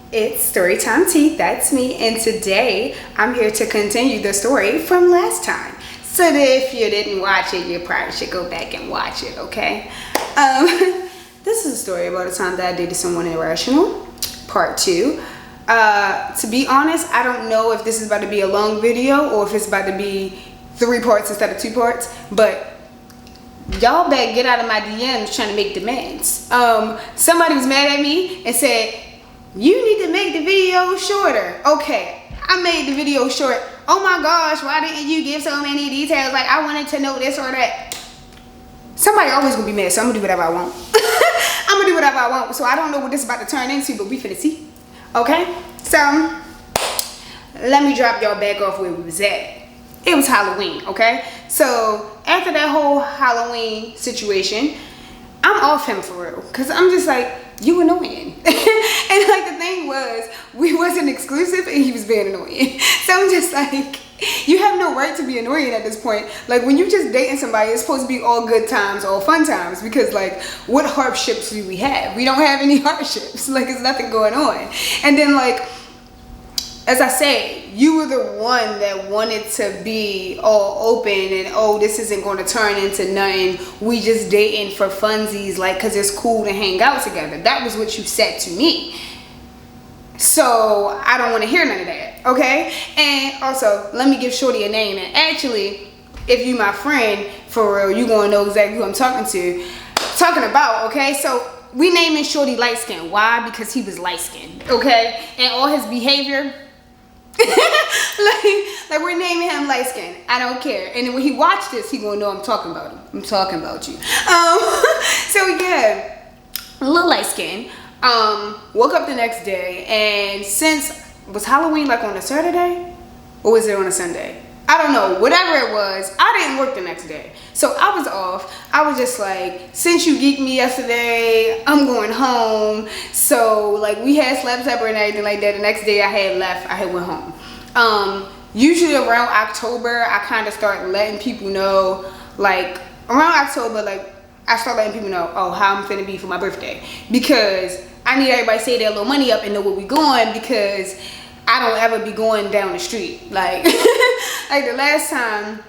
It's Storytime Tea, that's me, and today I'm here to continue the story from last time. So that if you didn't watch it, you probably should go back and watch it, okay? This is a story about a time that I dated someone irrational, part 2. To be honest, I don't know if this is about to be a long video or if it's about to be 3 parts instead of 2 parts, but y'all better get out of my DMs trying to make demands. Somebody was mad at me and said, you need to make the video shorter. Okay, I made the video short. Oh my gosh, why didn't you give so many details? Like, I wanted to know this or that. Somebody always gonna be mad, so I'm gonna do whatever I want. I'm gonna do whatever I want. So I don't know what this is about to turn into, but we finna see. Okay, so let me drop y'all back off where we was at. It was Halloween, okay? So after that whole Halloween situation, I'm off him for real, cause I'm just like, you annoying. And like the thing was, we wasn't exclusive and he was being annoying. So I'm just like, you have no right to be annoying at this point. Like when you just dating somebody, it's supposed to be all good times, all fun times, because like what hardships do we have? We don't have any hardships. Like there's nothing going on. And then like, as I say, you were the one that wanted to be all open and, oh, this isn't going to turn into nothing. We just dating for funsies, like, because it's cool to hang out together. That was what you said to me. So I don't want to hear none of that, okay? And also, let me give Shorty a name. And actually, if you my friend, for real, you going to know exactly who I'm talking about, okay? So we naming Shorty light skin. Why? Because he was light skinned, okay? And all his behavior, like we're naming him light skin. I don't care. And then when he watched this, he gonna know I'm talking about him. I'm talking about you. So yeah, a little light skin. Woke up the next day, and since was Halloween like on a Saturday or was it on a Sunday? I don't know. Whatever it was, I didn't work the next day, so I was off. I was just like, since you geeked me yesterday, I'm going home. So like we had slept supper and everything like that. The next day I had left. I had went home. Usually around October, I kind of start letting people know. Like around October, like I start letting people know, oh, how I'm finna be for my birthday, because I need everybody to save their little money up and know where we going, because I don't ever be going down the street. Like, like the last time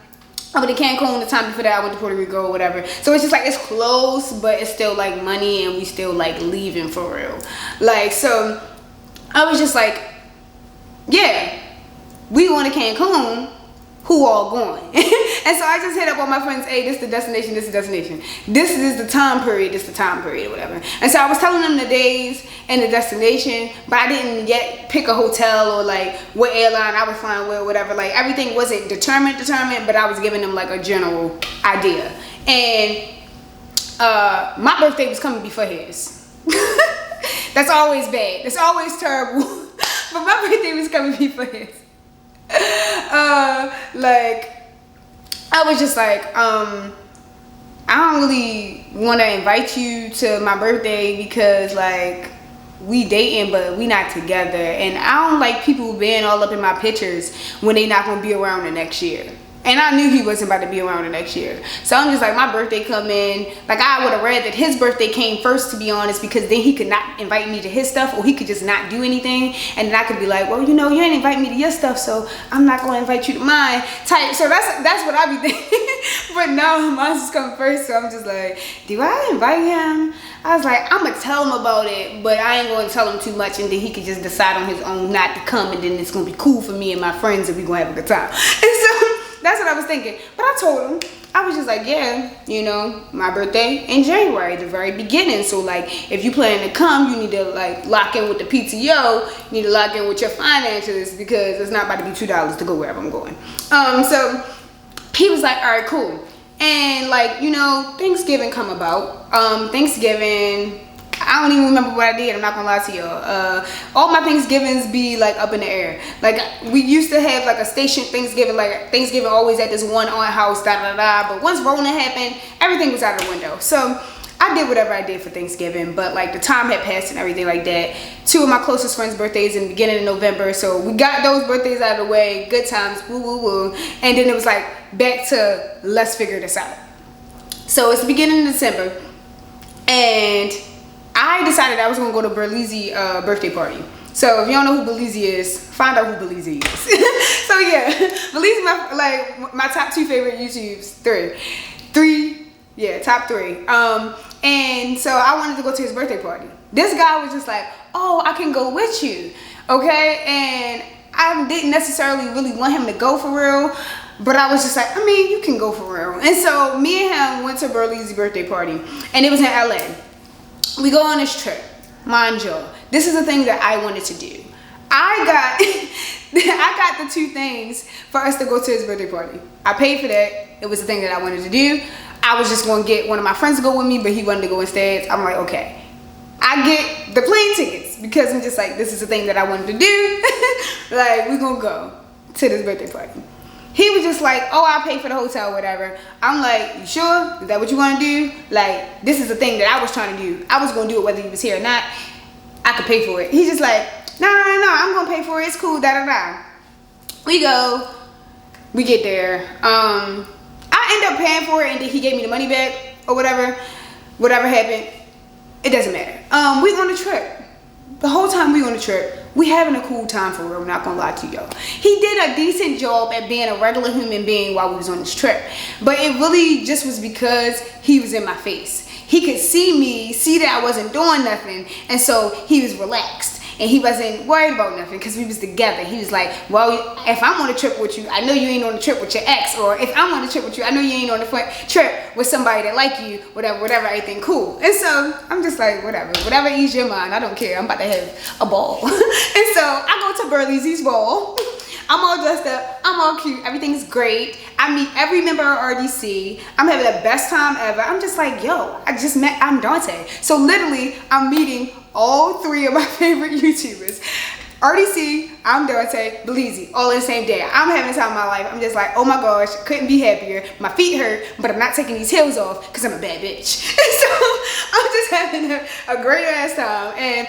I went to Cancun, the time before that I went to Puerto Rico or whatever. So it's just like, it's close, but it's still like money and we still like leaving for real. Like, so I was just like, yeah, we going to Cancun, who all going? And so I just hit up all my friends, hey, this is the destination, this is the destination. This is the time period, this is the time period or whatever. And so I was telling them the days and the destination, but I didn't yet pick a hotel or like what airline I was flying with or whatever. Like everything wasn't determined, but I was giving them like a general idea. And my birthday was coming before his. That's always bad. That's always terrible. But my birthday was coming before his. Like I was just like, I don't really want to invite you to my birthday because like we dating but we not together, and I don't like people being all up in my pictures when they not gonna be around the next year. And I knew he wasn't about to be around the next year. So I'm just like, my birthday come in. Like I would have read that his birthday came first, to be honest, because then he could not invite me to his stuff, or he could just not do anything. And then I could be like, well, you know, you didn't invite me to your stuff, so I'm not going to invite you to mine type. So that's what I be thinking. But no, mine's just come first. So I'm just like, do I invite him? I was like, I'm going to tell him about it, but I ain't going to tell him too much, and then he could just decide on his own not to come, and then it's going to be cool for me and my friends, and we're going to have a good time. And so that's what I was thinking. But I told him, I was just like, yeah, you know, my birthday in January, the very beginning. So like, if you plan to come, you need to like lock in with the PTO. You need to lock in with your finances, because it's not about to be $2 to go wherever I'm going. So he was like, all right, cool. And like, you know, Thanksgiving come about. Thanksgiving, I don't even remember what I did. I'm not gonna lie to y'all. All my Thanksgivings be like up in the air. Like we used to have like a station Thanksgiving, like Thanksgiving always at this one on house, da da da. But once Rona happened, everything was out of the window. So I did whatever I did for Thanksgiving, but like the time had passed and everything like that. 2 of my closest friends' birthdays in the beginning of November, so we got those birthdays out of the way. Good times, woo woo woo. And then it was like back to let's figure this out. So it's the beginning of December, and I decided I was gonna go to Berlizzi birthday party. So if you don't know who Berlizzi is, find out who Berlizzi is. So yeah, Berlizzi my top 2 favorite YouTubes, top 3. And so I wanted to go to his birthday party. This guy was just like, oh, I can go with you, okay? And I didn't necessarily really want him to go for real, but I was just like, I mean, you can go for real. And so me and him went to Berlizzi birthday party, and it was in LA. We go on this trip. Mind you, this is the thing that I wanted to do. I got the 2 things for us to go to his birthday party. I paid for that. It was the thing that I wanted to do. I was just going to get one of my friends to go with me, but he wanted to go instead. I'm like, okay. I get the plane tickets because I'm just like, this is the thing that I wanted to do. Like, we're going to go to this birthday party. He was just like, oh, I'll pay for the hotel, whatever. I'm like, you sure? Is that what you want to do? Like, this is the thing that I was trying to do. I was going to do it whether he was here or not. I could pay for it. He's just like, no, I'm going to pay for it. It's cool, da-da-da. We go. We get there. I end up paying for it, and then he gave me the money back or whatever. Whatever happened, it doesn't matter. We on a trip. The whole time we on the trip, we having a cool time for real. I'm not gonna lie to y'all. He did a decent job at being a regular human being while we was on this trip, but it really just was because he was in my face. He could see me, see that I wasn't doing nothing, and so he was relaxed. And he wasn't worried about nothing because we was together. He was like, well, if I'm on a trip with you, I know you ain't on a trip with your ex. Or if I'm on a trip with you, I know you ain't on a trip with somebody that like you, whatever, everything cool. And so I'm just like, whatever ease your mind. I don't care. I'm about to have a ball. And so I go to Berlizzi's ball. I'm all dressed up. I'm all cute. Everything's great. I meet every member of RDC. I'm having the best time ever. I'm just like, yo, I'm Dante. So literally, I'm meeting all 3 of my favorite YouTubers. RDC, I'm Dante, Berlizzi, all in the same day. I'm having the time of my life. I'm just like, oh my gosh, couldn't be happier. My feet hurt, but I'm not taking these heels off because I'm a bad bitch. So I'm just having a great ass time. And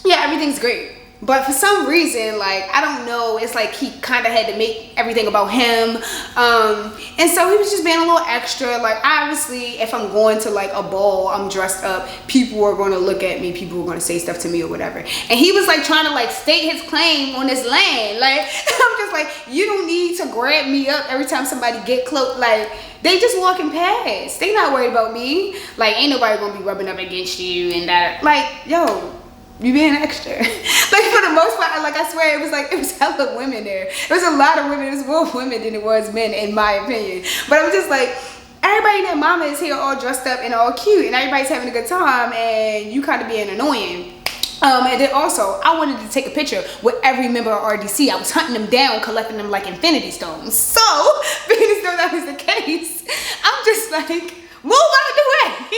yeah, everything's great. But for some reason, like, I don't know, it's like he kind of had to make everything about him. And so he was just being a little extra. Like, obviously, if I'm going to like a ball, I'm dressed up, people are going to look at me, people are going to say stuff to me or whatever. And he was like trying to like state his claim on this land. Like, I'm just like, you don't need to grab me up every time somebody get close. Like, they just walking past. They not worried about me. Like, ain't nobody going to be rubbing up against you and that. Like, yo, you being extra. Like, for the most part, like, I swear, it was hella women there. It was a lot of women. It was more women than it was men, in my opinion. But I was just like, everybody and their mama is here all dressed up and all cute, and everybody's having a good time, and you kind of being annoying. And then also, I wanted to take a picture with every member of RDC. I was hunting them down, collecting them like infinity stones. So, being as though that was the case, I'm just like, move out the way.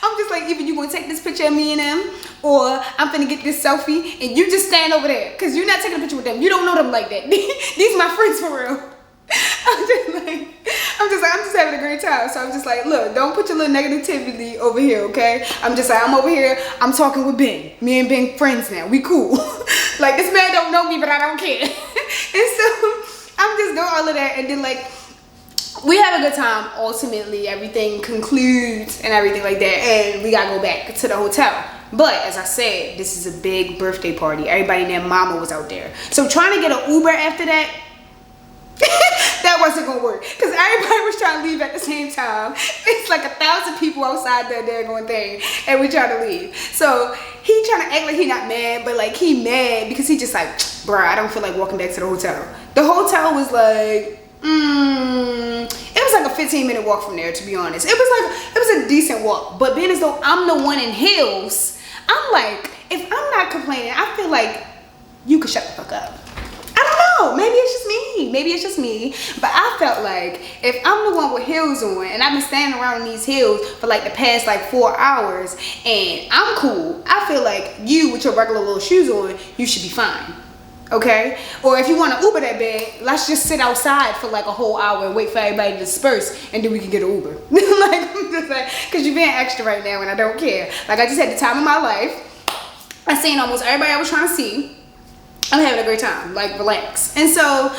I'm just like, either you gonna take this picture of me and them, or I'm finna get this selfie and you just stand over there, because you're not taking a picture with them. You don't know them like that. These my friends for real. I'm just having a great time. So I'm just like, look, don't put your little negativity over here, okay? I'm just like, I'm over here, I'm talking with Ben. Me and Ben friends now. We cool. Like, this man don't know me, but I don't care. And so I'm just doing all of that, and then like, we have a good time. Ultimately, everything concludes and everything like that, and we gotta go back to the hotel. But as I said, this is a big birthday party. Everybody and their mama was out there. So trying to get an Uber after that, that wasn't gonna work, because everybody was trying to leave at the same time. It's like 1,000 people outside that daggone thing, and we trying to leave. So he trying to act like he not mad, but like he mad because he just like, bruh, I don't feel like walking back to the hotel. The hotel was like, it was like a 15-minute walk from there, to be honest. It was a decent walk, but being as though I'm the one in heels, I'm like, if I'm not complaining, I feel like you could shut the fuck up. I don't know, maybe it's just me, but I felt like if I'm the one with heels on and I've been standing around in these heels for like the past like 4 hours and I'm cool, I feel like you with your regular little shoes on, you should be fine. Okay? Or if you want to Uber that bad, let's just sit outside for like a whole hour and wait for everybody to disperse, and then we can get an Uber. Like, I'm just like, because you're being extra right now and I don't care. Like, I just had the time of my life. I seen almost everybody I was trying to see. I'm having a great time. Like, relax. And so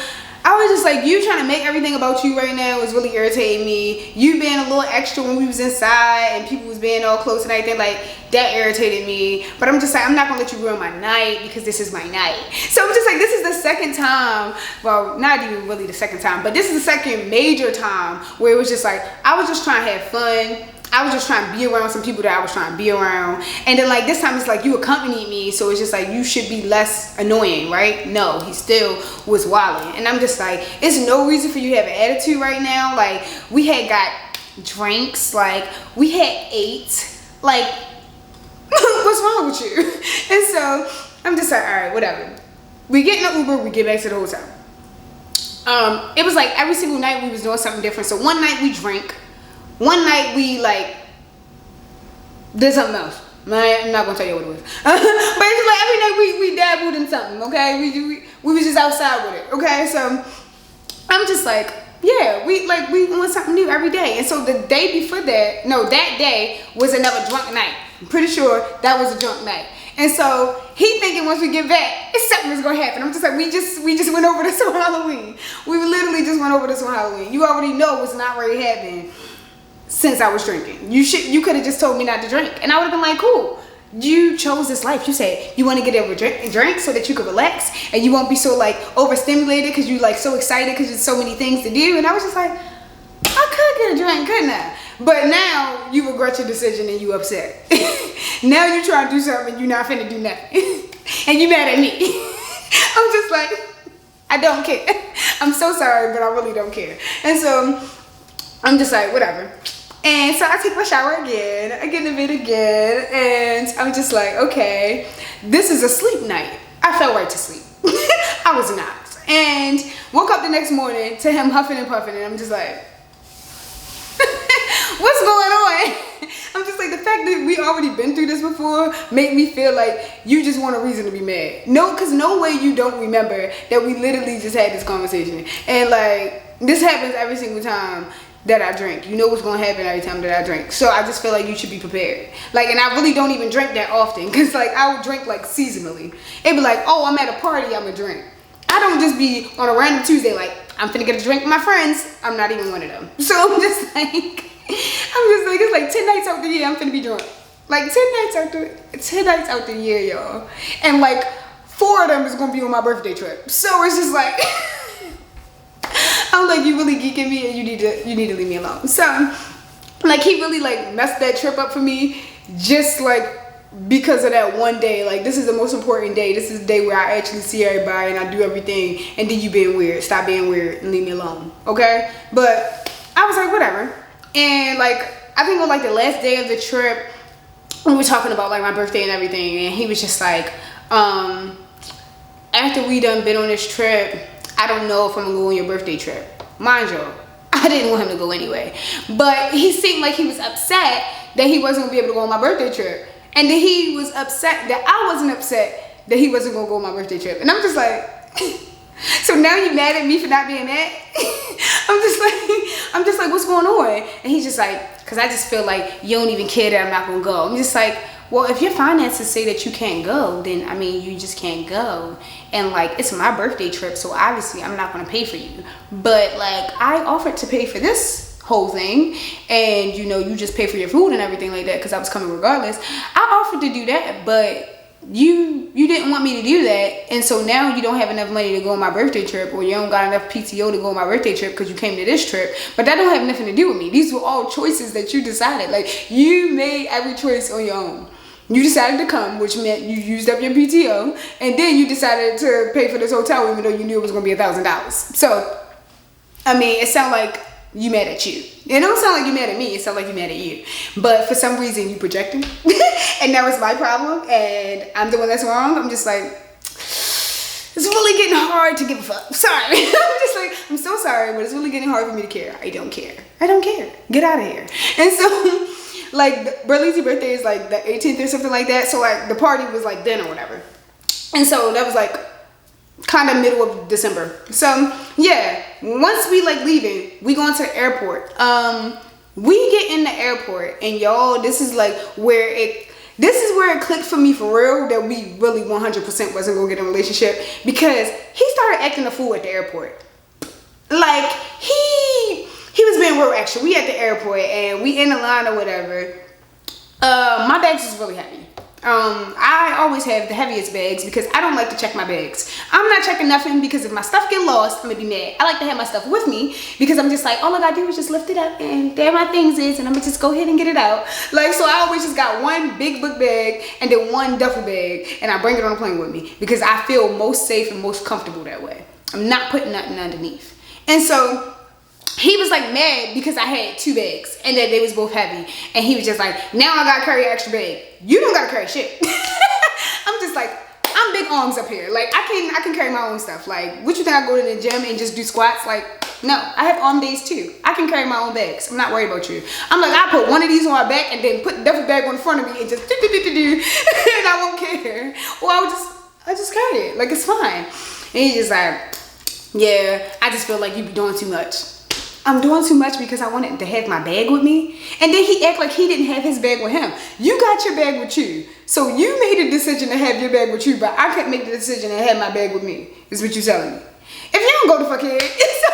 I was just like, you trying to make everything about you right now is really irritating me. You being a little extra when we was inside and people was being all close and everything, like that irritated me. But I'm just like, I'm not gonna let you ruin my night because this is my night. So I'm just like, this is the second time, well, not even really the second time, but this is the second major time where it was just like, I was just trying to have fun. I was just trying to be around some people that I was trying to be around. And then like this time it's like you accompanied me, so it's just like you should be less annoying, right? No, he still was wilding. And I'm just like, it's no reason for you to have an attitude right now. Like we had got drinks, like we had ate, like what's wrong with you? And so I'm just like, all right, whatever. We get in the Uber, we get back to the hotel. It was like every single night we was doing something different. So one night we drank. One night we like did something else. I'm not gonna tell you what it was. But it's like every night we dabbled in something, okay? We was just outside with it, okay? So I'm just like, yeah, we want something new every day. And so the day before that, no, that day was another drunk night. I'm pretty sure that was a drunk night. And so he thinking once we get back, something was gonna happen. I'm just like, we just went over this on Halloween. We literally just went over this on Halloween. You already know what's not really happening. Since I was drinking, you could have just told me not to drink, and I would have been like, cool. You chose this life. You said you want to get a drink so that you could relax and you won't be so like overstimulated because you like so excited because there's so many things to do. And I was just like, I could get a drink, couldn't I? But now you regret your decision and you upset. Now you trying to do something and you not finna do nothing, and you mad at me. I'm just like, I don't care. I'm so sorry, but I really don't care. And so I'm just like, whatever. And so I take my shower again, I get in the bed again, and I'm just like, okay, this is a sleep night. I fell right to sleep. I was not. And woke up the next morning to him huffing and puffing, and I'm just like, what's going on? I'm just like, the fact that we already been through this before made me feel like you just want a reason to be mad. No, because no way you don't remember that we literally just had this conversation. And like, this happens every single time that I drink. You know what's gonna happen every time that I drink. So I just feel like you should be prepared. Like, and I really don't even drink that often, because like I would drink like seasonally. It'd be like, oh, I'm at a party, I'm gonna drink. I don't just be on a random Tuesday like, I'm finna get a drink with my friends. I'm not even one of them. So I'm just like, it's like 10 nights out the year I'm finna be drunk. Like 10 nights out the year, y'all. And like 4 of them is gonna be on my birthday trip. So it's just like, I'm like, you really geeking me, and you need to leave me alone. So like he really like messed that trip up for me, just like because of that one day. Like, this is the most important day. This is the day where I actually see everybody and I do everything, and then you being weird. Stop being weird and leave me alone, okay? But I was like, whatever. And like, I think on like the last day of the trip, we were talking about like my birthday and everything, and he was just like, after we done been on this trip, I don't know if I'm gonna go on your birthday trip. Mind you, I didn't want him to go anyway. But he seemed like he was upset that he wasn't gonna be able to go on my birthday trip. And then he was upset that I wasn't upset that he wasn't gonna go on my birthday trip. And I'm just like, so now you mad at me for not being mad? I'm just like, what's going on? And he's just like, cause I just feel like you don't even care that I'm not gonna go. I'm just like, well, if your finances say that you can't go, then I mean, you just can't go. And like, it's my birthday trip, so obviously I'm not gonna pay for you. But like, I offered to pay for this whole thing, and you know, you just pay for your food and everything like that, because I was coming regardless. I offered to do that, but you didn't want me to do that, and so now you don't have enough money to go on my birthday trip, or you don't got enough PTO to go on my birthday trip because you came to this trip. But that don't have nothing to do with me. These were all choices that you decided. Like, you made every choice on your own. You decided to come, which meant you used up your PTO, and then you decided to pay for this hotel even though you knew it was going to be $1,000. So, I mean, it sounds like you mad at you. It don't sound like you mad at me. It sounds like you mad at you. But for some reason, you projecting. And that was my problem, and I'm the one that's wrong. I'm just like, it's really getting hard to give a fuck. Sorry. I'm just like, I'm so sorry, but it's really getting hard for me to care. I don't care. I don't care. Get out of here. And so, like, Burley's birthday is like the 18th or something like that. So like the party was like then or whatever. And so that was like kind of middle of December. So yeah, once we like leaving, we going to the airport. We get in the airport, and y'all, this is where it clicked for me for real, that we really 100% wasn't gonna get in a relationship, because he started acting a fool at the airport. Like, he was being real extra. We at the airport and we in the line or whatever. My bags is really heavy. I always have the heaviest bags because I don't like to check my bags. I'm not checking nothing because if my stuff get lost, I'm gonna be mad. I like to have my stuff with me because I'm just like, all I gotta do is just lift it up and there my things is and I'm gonna just go ahead and get it out. Like, so I always just got one big book bag and then one duffel bag and I bring it on the plane with me because I feel most safe and most comfortable that way. I'm not putting nothing underneath. And so he was like mad because I had 2 bags and that they was both heavy. And he was just like, now I gotta carry an extra bag. You don't gotta carry shit. I'm just like, I'm big arms up here. Like, I can carry my own stuff. Like, what you think I go to the gym and just do squats? Like, no, I have arm days too. I can carry my own bags. I'm not worried about you. I'm like, I put one of these on my back and then put the duffel bag on front of me and just do and I won't care. Or I just carry it. Like, it's fine. And he's just like, yeah, I just feel like you be doing too much. I'm doing too much because I wanted to have my bag with me. And then he act like he didn't have his bag with him. You got your bag with you. So you made a decision to have your bag with you, but I couldn't make the decision to have my bag with me, is what you're telling me. If you don't go to fuck head, so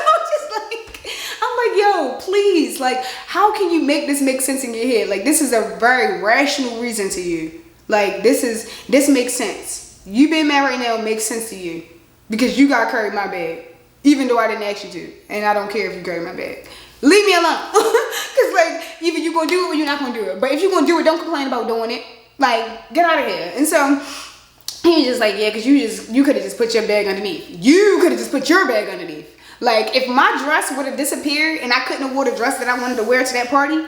I'm like, yo, please, like, how can you make this make sense in your head? Like, this is a very rational reason to you. Like, this makes sense. You being mad right now makes sense to you because you gotta carry my bag. Even though I didn't ask you to. And I don't care if you carry my bag. Leave me alone. Because, like, either you're going to do it or you're not going to do it. But if you're going to do it, don't complain about doing it. Like, get out of here. And so, he was just like, yeah, because you could have just put your bag underneath. You could have just put your bag underneath. Like, if my dress would have disappeared and I couldn't have worn the dress that I wanted to wear to that party,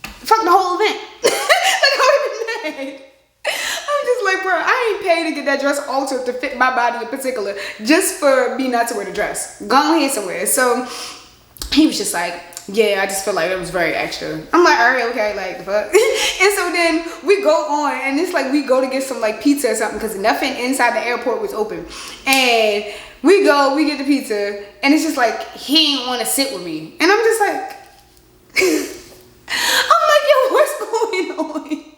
fuck the whole event. Like, I would have been mad. I'm just like, bro, I ain't paid to get that dress altered to fit my body in particular just for me not to wear the dress. Go ahead somewhere. So he was just like, yeah, I just feel like it was very extra. I'm like, all right, okay, like, the fuck. And so then we go on and it's like we go to get some like pizza or something because nothing inside the airport was open. And we get the pizza and it's just like, he ain't want to sit with me. And I'm just like, I'm like, yo, what's going on?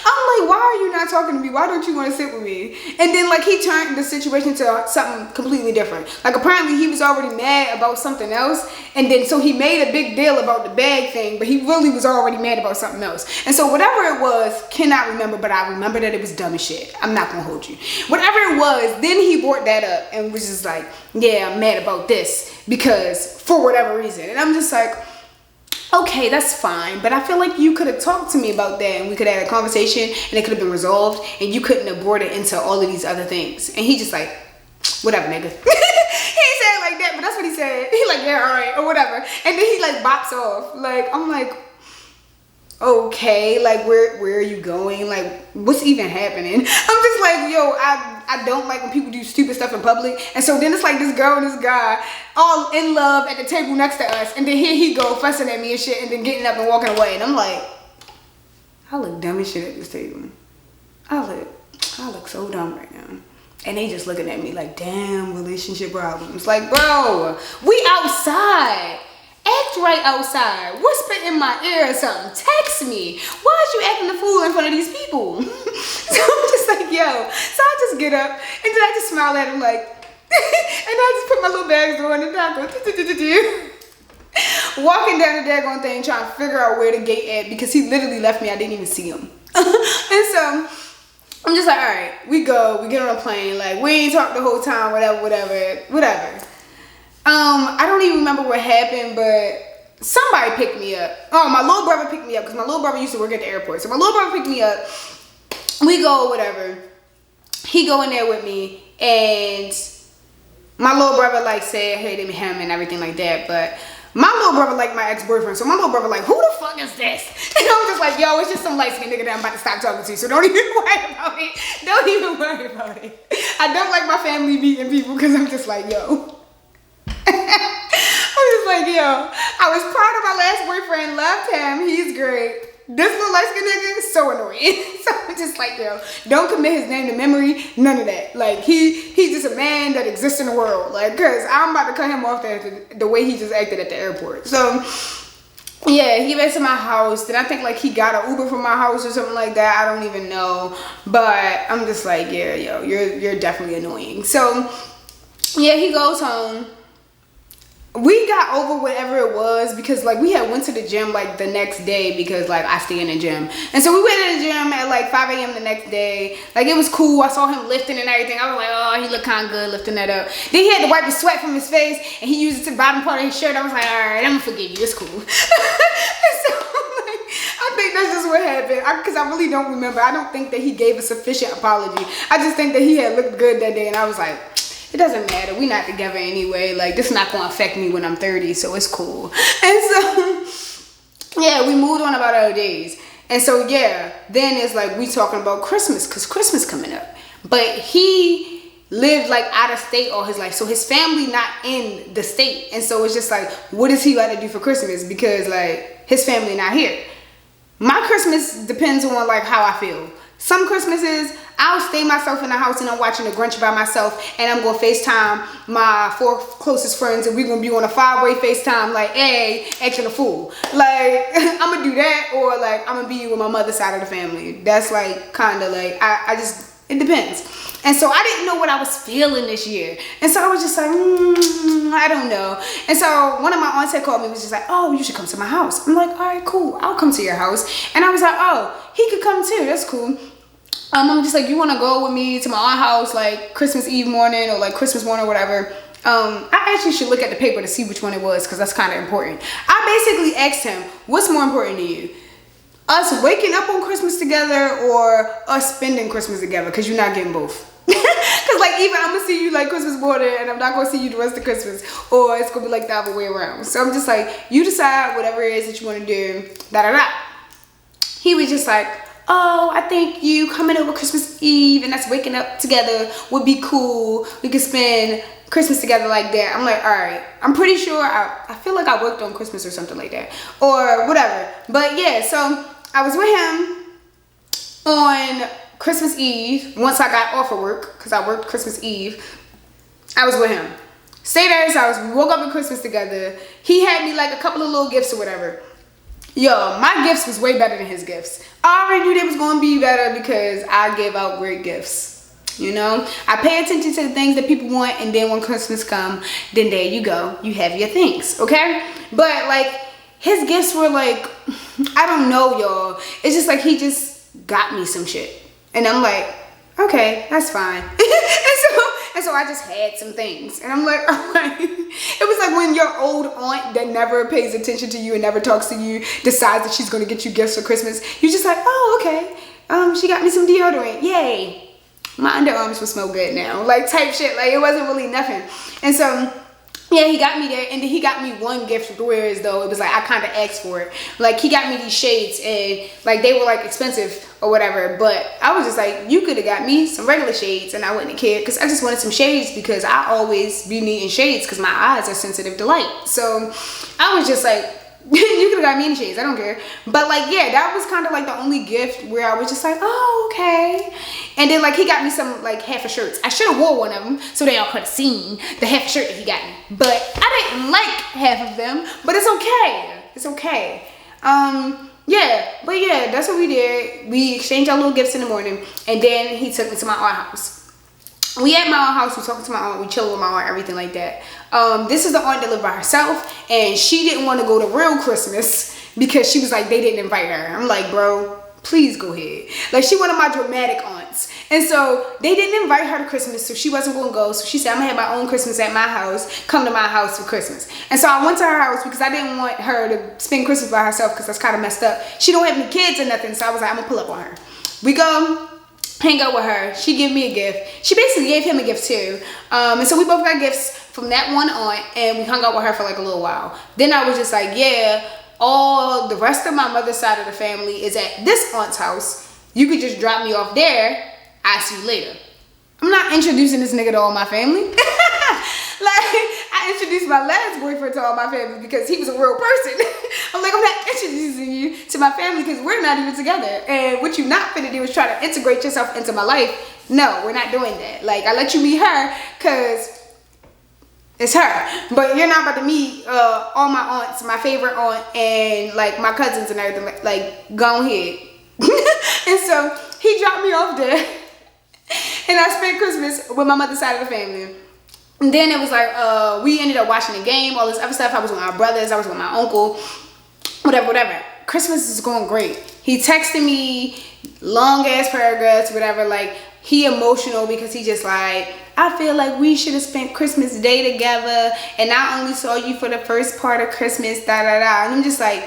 I'm like, why are you not talking to me? Why don't you want to sit with me? And then like he turned the situation to something completely different. Like apparently he was already mad about something else. And then so he made a big deal about the bag thing, but he really was already mad about something else. And so whatever it was, cannot remember, but I remember that it was dumb as shit. I'm not gonna hold you. Whatever it was, then he brought that up and was just like, yeah, I'm mad about this because for whatever reason. And I'm just like, okay, that's fine, but I feel like you could have talked to me about that and we could have had a conversation and it could have been resolved and you couldn't have brought it into all of these other things. And he just like, whatever, nigga. He ain't say it like that, but that's what he said. He like, yeah, all right, or whatever. And then he like bops off. Like, I'm like, okay, like where are you going? Like, what's even happening? I'm just like, yo, I don't like when people do stupid stuff in public. And so then it's like this girl and this guy all in love at the table next to us. And then here he go fussing at me and shit and then getting up and walking away. And I'm like, I look dumb as shit at this table. I look so dumb right now. And they just looking at me like, damn, relationship problems. Like, bro, we outside. Act right outside. Whisper in my ear or something. Text me. Why is you acting the fool in front of these people? So I'm just like, yo. So I just get up and then I just smile at him like, and I just put my little bags on and I go, walking down the daggone thing trying to figure out where the gate at because he literally left me. I didn't even see him. And so I'm just like, all right, we go. We get on a plane. Like, we ain't talked the whole time, whatever. I don't even remember what happened, but somebody picked me up. Oh, my little brother picked me up because my little brother used to work at the airport. So my little brother picked me up. We go, whatever. He go in there with me, and my little brother like said, hey, to him and everything like that. But my little brother like my ex-boyfriend, so my little brother like, who the fuck is this? And I'm just like, yo, it's just some light-skinned nigga that I'm about to stop talking to, so don't even worry about it. Don't even worry about it. I don't like my family meeting people because I'm just like, yo. I'm just like, yo, I was proud of my last boyfriend, loved him, he's great. This little light-skinned nigga is so annoying. So I'm just like, yo, don't commit his name to memory, none of that. Like, he's just a man that exists in the world. Like, cause I'm about to cut him off the way he just acted at the airport. So yeah, he went to my house. Then I think like he got an Uber from my house or something like that. I don't even know. But I'm just like, yeah, yo, you're definitely annoying. So yeah, he goes home. we got over whatever it was because like we had went to the gym like the next day because like I stay in the gym. And so we went to the gym at like 5 a.m. the next day. Like it was cool. I saw him lifting and everything. I was like, oh, he looked kind of good lifting that up. Then he had to wipe the sweat from his face and he used it to the bottom part of his shirt. I was like, all right, I'm gonna forgive you. It's cool. And so like, I think that's just what happened because I really don't remember. I don't think that he gave a sufficient apology. I just think that he had looked good that day and I was like, it doesn't matter. We're not together anyway. Like, this is not going to affect me when I'm 30, so it's cool. And so, yeah, we moved on about our days. And so, yeah, then it's like we talking about Christmas because Christmas coming up. But he lived, like, out of state all his life. So his family not in the state. And so it's just like, what does he got to do for Christmas? Because, like, his family not here. My Christmas depends on, like, how I feel. Some Christmases, I'll stay myself in the house and I'm watching The Grinch by myself and I'm going to FaceTime my 4 closest friends and we're going to be on a 5-way FaceTime like, hey, acting a fool. Like, I'm going to do that or like, I'm going to be with my mother's side of the family. That's like, kind of like, I just, it depends. And so I didn't know what I was feeling this year. And so I was just like, I don't know. And so one of my aunts had called me and was just like, oh, you should come to my house. I'm like, all right, cool. I'll come to your house. And I was like, oh, he could come too. That's cool. I'm just like, you want to go with me to my aunt's house like Christmas Eve morning or like Christmas morning or whatever? I actually should look at the paper to see which one it was because that's kind of important. I basically asked him, what's more important to you? Us waking up on Christmas together or us spending Christmas together? Because you're not getting both. Because like either I'm going to see you like Christmas morning and I'm not going to see you the rest of Christmas or it's going to be like the other way around. So I'm just like, you decide whatever it is that you want to do. Da da da. He was just like, oh, I think you coming over Christmas Eve and us waking up together would be cool. We could spend Christmas together like that. I'm like, all right. I'm pretty sure, I feel like I worked on Christmas or something like that. Or whatever. But yeah, so I was with him on Christmas Eve. Once I got off of work, because I worked Christmas Eve, I was with him. Stayed at his house. We woke up on Christmas together. He had me like a couple of little gifts or whatever. Yo, my gifts was way better than his gifts. I already knew they was going to be better because I give out great gifts. You know, I pay attention to the things that people want, and then when Christmas come, then there you go. You have your things, okay? But like, his gifts were like, I don't know, y'all. It's just like he just got me some shit. And I'm like, okay, that's fine. And so I just had some things. And I'm like, all right. It was like when your old aunt that never pays attention to you and never talks to you decides that she's going to get you gifts for Christmas. You're just like, oh, okay. She got me some deodorant. Yay. My underarms will smell good now. Like type shit. Like it wasn't really nothing. And so, yeah, he got me that. And then he got me one gift whereas though it was like I kind of asked for it. Like he got me these shades and like they were like expensive or whatever, but I was just like, you could have got me some regular shades and I wouldn't have cared because I just wanted some shades because I always be needing shades because my eyes are sensitive to light. So I was just like, you could have got me any shades, I don't care. But like, yeah, that was kind of like the only gift where I was just like, oh, okay. And then like he got me some like half a shirts. I should have wore one of them so they all could have seen the half shirt that he got me. But I didn't like half of them, but it's okay. It's okay. Yeah, but yeah, that's what we did. We exchanged our little gifts in the morning, and then he took me to my aunt's house. We at my aunt's house, we talking to my aunt, we chilling with my aunt, everything like that. This is the aunt that lived by herself, and she didn't want to go to real Christmas because she was like, they didn't invite her. I'm like, bro, please go ahead. Like, she one of my dramatic aunts. And so they didn't invite her to Christmas, so she wasn't going to go. So she said, I'm going to have my own Christmas at my house. Come to my house for Christmas. And so I went to her house because I didn't want her to spend Christmas by herself because that's kind of messed up. She don't have any kids or nothing, so I was like, I'm going to pull up on her. We go hang out with her. She gave me a gift. She basically gave him a gift too. And so we both got gifts from that one aunt, and we hung out with her for like a little while. Then I was just like, yeah, all the rest of my mother's side of the family is at this aunt's house. You could just drop me off there. I'll see you later. I'm not introducing this nigga to all my family. Like, I introduced my last boyfriend to all my family because he was a real person. I'm like, I'm not introducing you to my family because we're not even together. And what you're not finna do is try to integrate yourself into my life. No, we're not doing that. Like, I let you meet her because it's her. But you're not about to meet all my aunts, my favorite aunt, and like my cousins and everything. Like, go ahead. And so he dropped me off there. And I spent Christmas with my mother's side of the family. And then it was like, we ended up watching the game, all this other stuff. I was with my brothers, I was with my uncle, whatever. Christmas is going great. He texted me long ass paragraphs, whatever, like he emotional because he just like, I feel like we should have spent Christmas Day together and I only saw you for the first part of Christmas, da da da. And I'm just like,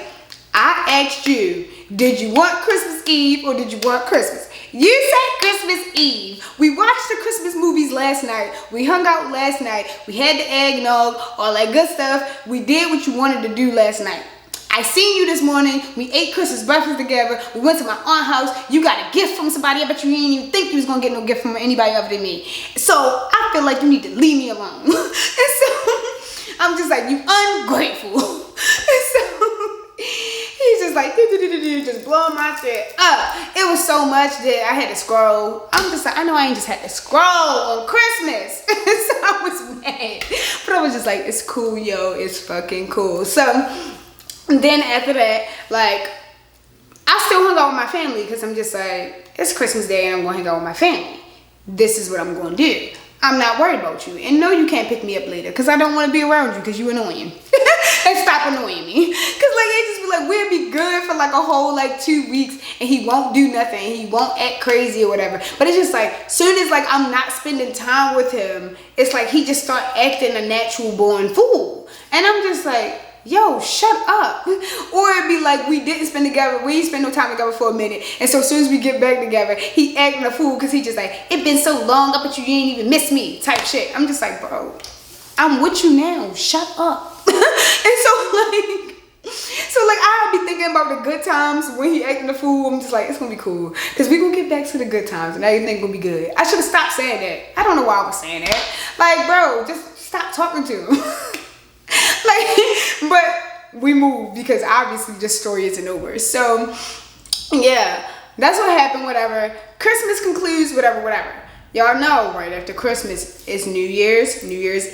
I asked you, did you want Christmas Eve or did you want Christmas? You said Christmas Eve. We watched the Christmas movies last night. We hung out last night. We had the eggnog, all that good stuff. We did what you wanted to do last night. I seen you this morning. We ate Christmas breakfast together. We went to my aunt's house. You got a gift from somebody. I bet you didn't even think you was going to get no gift from anybody other than me. So I feel like you need to leave me alone. And so I'm just like, you ungrateful. And so he's just like, just blowing my shit up. It was so much that I had to scroll. I'm just like, I know I ain't just had to scroll on Christmas. So I was mad. But I was just like, it's cool, yo. It's fucking cool. So then after that, like, I still hung out with my family because I'm just like, it's Christmas Day and I'm going to hang out with my family. This is what I'm going to do. I'm not worried about you. And no, you can't pick me up later because I don't want to be around you because you annoying. And stop annoying me. Because, like, it just be like, we'll be good for, like, a whole, like, 2 weeks and he won't do nothing. He won't act crazy or whatever. But it's just like, soon as, like, I'm not spending time with him, it's like he just start acting a natural born fool. And I'm just like, yo, shut up. Or it'd be like, we didn't spend no time together for a minute. And so as soon as we get back together, he acting a fool because he just like, it been so long, I bet you didn't even miss me type shit. I'm just like, bro, I'm with you now. Shut up. And so like I be thinking about the good times when he acting a fool. I'm just like, it's gonna be cool because we gonna get back to the good times and everything gonna be good. I should have stopped saying that. I don't know why I was saying that. Like, bro, just stop talking to him. Like, but we moved because obviously this story isn't over. So yeah, that's what happened. Whatever. Christmas concludes. Whatever. Y'all know right after Christmas is New Year's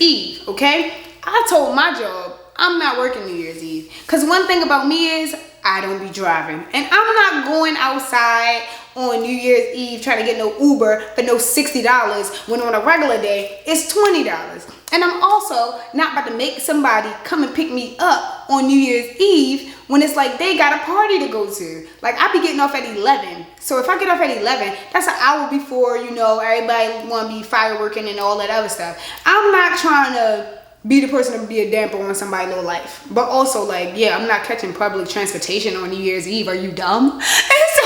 Eve. Okay. I told my job I'm not working New Year's Eve because one thing about me is I don't be driving and I'm not going outside on New Year's Eve trying to get no Uber for no $60 when on a regular day it's $20. And I'm also not about to make somebody come and pick me up on New Year's Eve when it's like they got a party to go to. Like, I be getting off at 11. So if I get off at 11, that's an hour before, you know, everybody want to be fireworking and all that other stuff. I'm not trying to be the person to be a damper on somebody's little life. But also, like, yeah, I'm not catching public transportation on New Year's Eve. Are you dumb? And so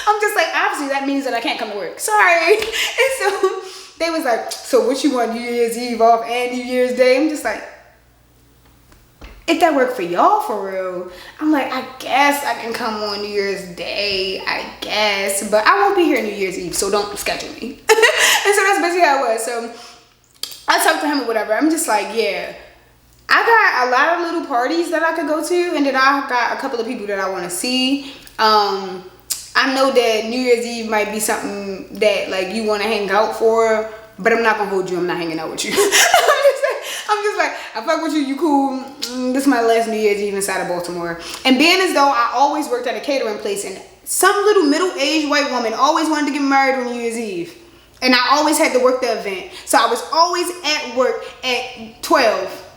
I'm just like, obviously that means that I can't come to work. Sorry. And so they was like, so what you want, New Year's Eve off and New Year's Day? I'm just like, if that worked for y'all for real, I'm like, I guess I can come on New Year's Day, I guess. But I won't be here New Year's Eve, so don't schedule me. And so that's basically how it was. So I talked to him or whatever. I'm just like, yeah, I got a lot of little parties that I could go to. And then I got a couple of people that I want to see. I know that New Year's Eve might be something that like you want to hang out for, but I'm not gonna hold you. I'm not hanging out with you. I'm just like, I fuck with you. You cool. This is my last New Year's Eve inside of Baltimore. And being as though I always worked at a catering place, and some little middle-aged white woman always wanted to get married on New Year's Eve, and I always had to work the event, so I was always at work at 12.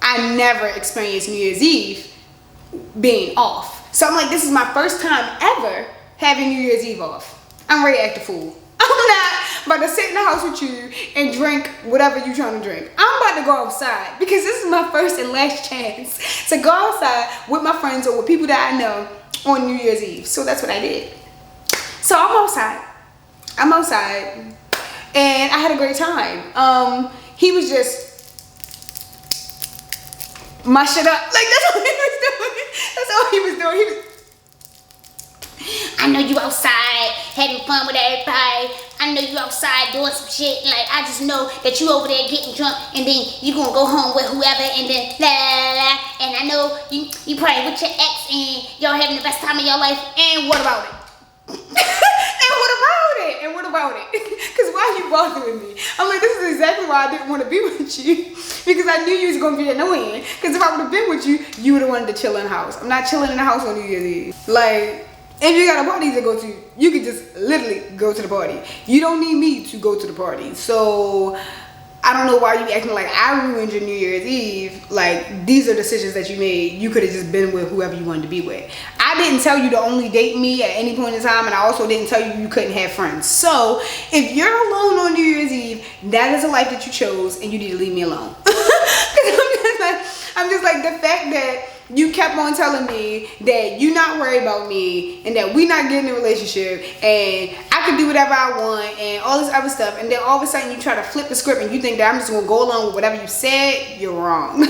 I never experienced New Year's Eve being off. So I'm like, this is my first time ever having New Year's Eve off. I'm ready to act a fool. I'm not about to sit in the house with you and drink whatever you're trying to drink. I'm about to go outside because this is my first and last chance to go outside with my friends or with people that I know on New Year's Eve. So that's what I did. So I'm outside and I had a great time. He was just my shit up. Like, that's all he was doing. That's all he was doing. I know you outside having fun with everybody. I know you outside doing some shit. Like, I just know that you over there getting drunk and then you gonna go home with whoever and then la la la. And I know you probably with your ex and y'all having the best time of your life. And what about it? And what about it? Because why are you bothering me? I'm like, this is exactly why I didn't want to be with you. Because I knew you was going to be annoying. Because if I would have been with you, you would have wanted to chill in the house. I'm not chilling in the house on New Year's Eve. Like, if you got a party to go to, you could just literally go to the party. You don't need me to go to the party. So I don't know why you acting like I ruined your New Year's Eve. Like, these are decisions that you made. You could have just been with whoever you wanted to be with. I didn't tell you to only date me at any point in time, and I also didn't tell you you couldn't have friends. So if you're alone on New Year's Eve, that is a life that you chose, and you need to leave me alone. I'm just like the fact that you kept on telling me that you're not worried about me and that we not getting in a relationship and I can do whatever I want and all this other stuff, and then all of a sudden you try to flip the script and you think that I'm just gonna go along with whatever you said. You're wrong.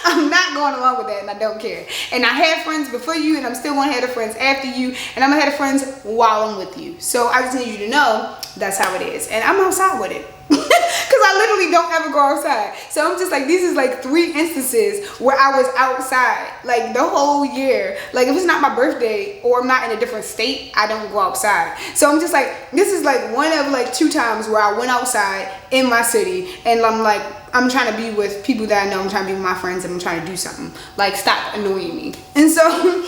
I'm not going along with that, and I don't care. And I had friends before you, and I'm still gonna have the friends after you, and I'm gonna have the friends while I'm with you. So I just need you to know that's how it is, and I'm outside with it. Because I literally don't ever go outside. So I'm just like, these is like 3 instances where I was outside like the whole year. Like, if it's not my birthday or I'm not in a different state, I don't go outside. So I'm just like, this is like one of like 2 times where I went outside in my city, and I'm like, I'm trying to be with people that I know. I'm trying to be with my friends, and I'm trying to do something. Like, stop annoying me. And so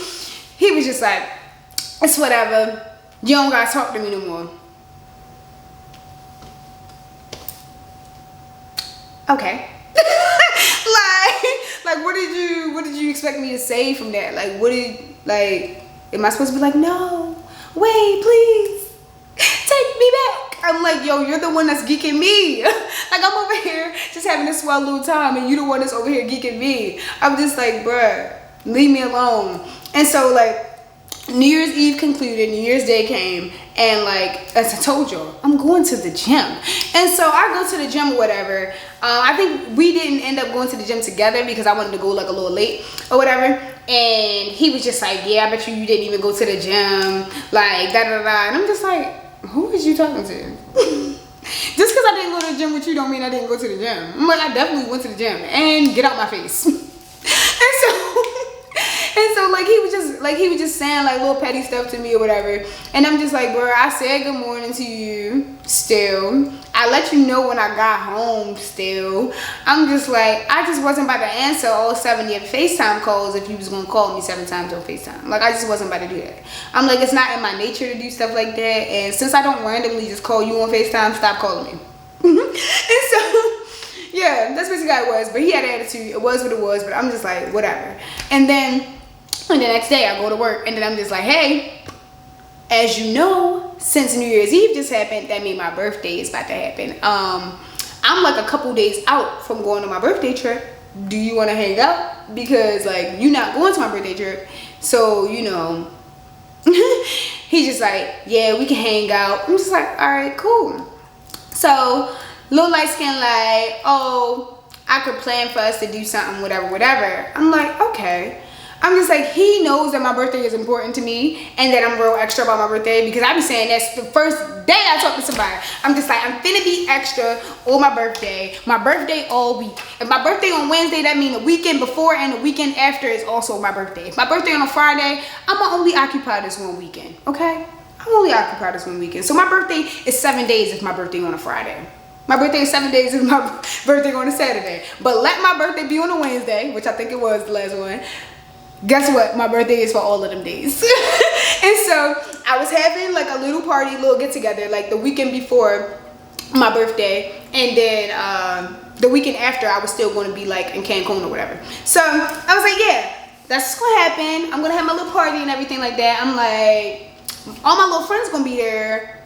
he was just like, it's whatever. You don't gotta talk to me no more. Okay. like what did you expect me to say from that? Like, am I supposed to be like, no, wait, please take me back? I'm like, yo, you're the one that's geeking me. Like, I'm over here just having a swell little time, and you the one that's over here geeking me. I'm just like, bruh, leave me alone. And so like, New Year's Eve concluded, New Year's Day came, and like, as I told y'all, I'm going to the gym. And so I go to the gym or whatever. I think we didn't end up going to the gym together because I wanted to go like a little late or whatever. And he was just like, yeah, I bet you didn't even go to the gym, like da da da. And I'm just like, who is you talking to? Just because I didn't go to the gym with you don't mean I didn't go to the gym. I'm like, I definitely went to the gym, and get out my face. And so like, he was just saying like little petty stuff to me or whatever. And I'm just like, bro, I said good morning to you still. I let you know when I got home still. I'm just like, I just wasn't about to answer all 70 FaceTime calls if you was gonna call me 7 times on FaceTime. Like, I just wasn't about to do that. I'm like, it's not in my nature to do stuff like that. And since I don't randomly just call you on FaceTime, stop calling me. And so yeah, that's basically how it was. But he had an attitude. It was what it was. But I'm just like, whatever. And then the next day I go to work, and then I'm just like, hey, as you know, since New Year's Eve just happened, that means my birthday is about to happen. I'm like a couple days out from going on my birthday trip. Do you want to hang out? Because like, you're not going to my birthday trip. So, you know, he's just like, yeah, we can hang out. I'm just like, all right, cool. So little light skin like, oh, I could plan for us to do something, whatever. I'm like, okay. I'm just like, he knows that my birthday is important to me and that I'm real extra about my birthday, because I be saying that's the first day I talk to somebody. I'm just like, I'm finna be extra on my birthday all week. If my birthday on Wednesday, that means the weekend before and the weekend after is also my birthday. If my birthday on a Friday, I'm only occupied this one weekend, okay? I'm only occupied this one weekend. So my birthday is 7 days if my birthday on a Friday. My birthday is 7 days if my birthday on a Saturday. But let my birthday be on a Wednesday, which I think it was the last one. Guess what? My birthday is for all of them days. And so I was having like a little party, little get together, like the weekend before my birthday. And then the weekend after, I was still going to be like in Cancun or whatever. So I was like, yeah, that's going to happen. I'm going to have my little party and everything like that. I'm like, all my little friends going to be there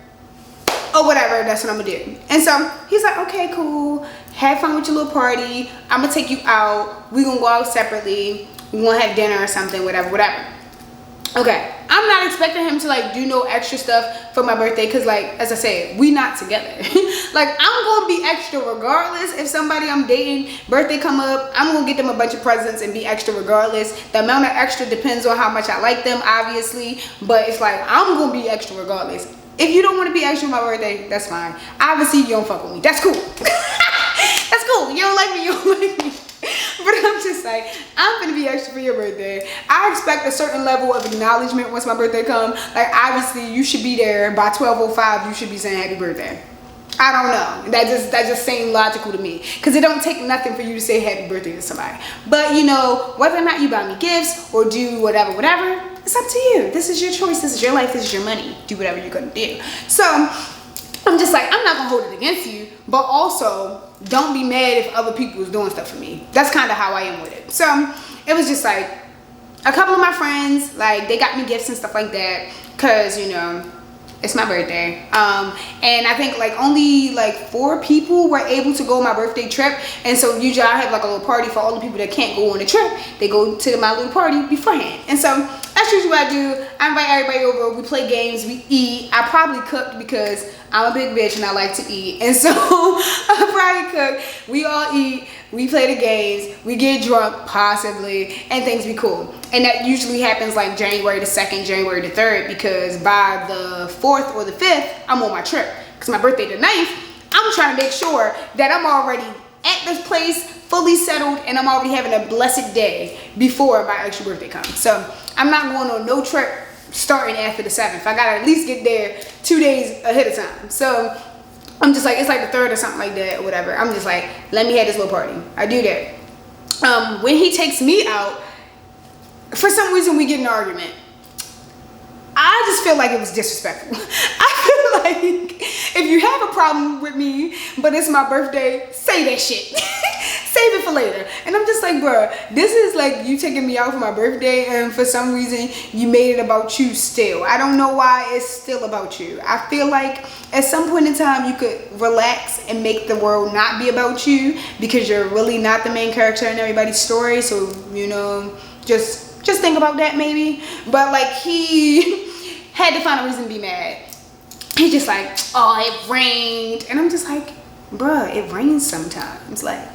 or whatever. That's what I'm going to do. And so he's like, okay, cool. Have fun with your little party. I'm going to take you out. We're going to go out separately. We want to have dinner or something, whatever. Okay, I'm not expecting him to like do no extra stuff for my birthday, because like, as I said, we not together. Like, I'm gonna be extra regardless. If somebody I'm dating birthday come up, I'm gonna get them a bunch of presents and be extra regardless. The amount of extra depends on how much I like them, obviously, but it's like, I'm gonna be extra regardless. If you don't want to be extra on my birthday, that's fine. Obviously you don't fuck with me, that's cool. That's cool. You don't like me, you don't like me. But I'm just like, I'm gonna be extra for your birthday. I expect a certain level of acknowledgement once my birthday comes. Like, obviously you should be there by 12:05. You should be saying happy birthday. I don't know. That just seemed logical to me, because it don't take nothing for you to say happy birthday to somebody. But you know, whether or not you buy me gifts or do whatever, it's up to you. This is your choice. This is your life. This is your money. Do whatever you're gonna do. So I'm just like, I'm not gonna hold it against you, but also don't be mad if other people is doing stuff for me. That's kind of how I am with it. So it was just like a couple of my friends, like they got me gifts and stuff like that, cause you know, it's my birthday. And I think like only like 4 people were able to go on my birthday trip. And so usually I have like a little party for all the people that can't go on the trip. They go to my little party beforehand. And so that's usually what I do. I invite everybody over, we play games, we eat. I probably cooked because I'm a big bitch and I like to eat. And so I probably cook, we all eat, we play the games, we get drunk possibly, and things be cool. And that usually happens like January the 2nd, January the 3rd, because by the 4th or the 5th, I'm on my trip. Because my birthday the 9th, I'm trying to make sure that I'm already at this place, fully settled, and I'm already having a blessed day before my actual birthday comes. So I'm not going on no trip starting after the 7th. I gotta at least get there 2 days ahead of time. So I'm just like, it's like the 3rd or something like that or whatever. I'm just like, let me have this little party. I do that. When he takes me out, for some reason we get in an argument. I just feel like it was disrespectful. I feel like if you have a problem with me, but it's my birthday, say that shit. Save it for later. And I'm just like, bruh, this is like you taking me out for my birthday, and for some reason you made it about you still. I don't know why it's still about you. I feel like at some point in time you could relax and make the world not be about you, because you're really not the main character in everybody's story. So, you know, just think about that maybe. But like, he had to find a reason to be mad. He just like, oh, it rained. And I'm just like, bruh, it rains sometimes. Like,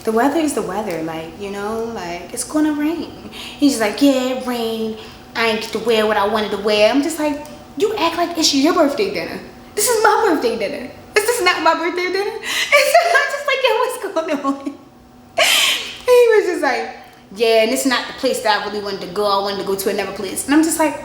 the weather is the weather. Like, you know, like, it's gonna rain. He's just like, yeah, it rained. I ain't get to wear what I wanted to wear. I'm just like, you act like it's your birthday dinner. This is my birthday dinner. Is this not my birthday dinner? And so I'm just like, yeah, what's going on? He was just like, yeah, and it's not the place that I really wanted to go. I wanted to go to another place. And I'm just like,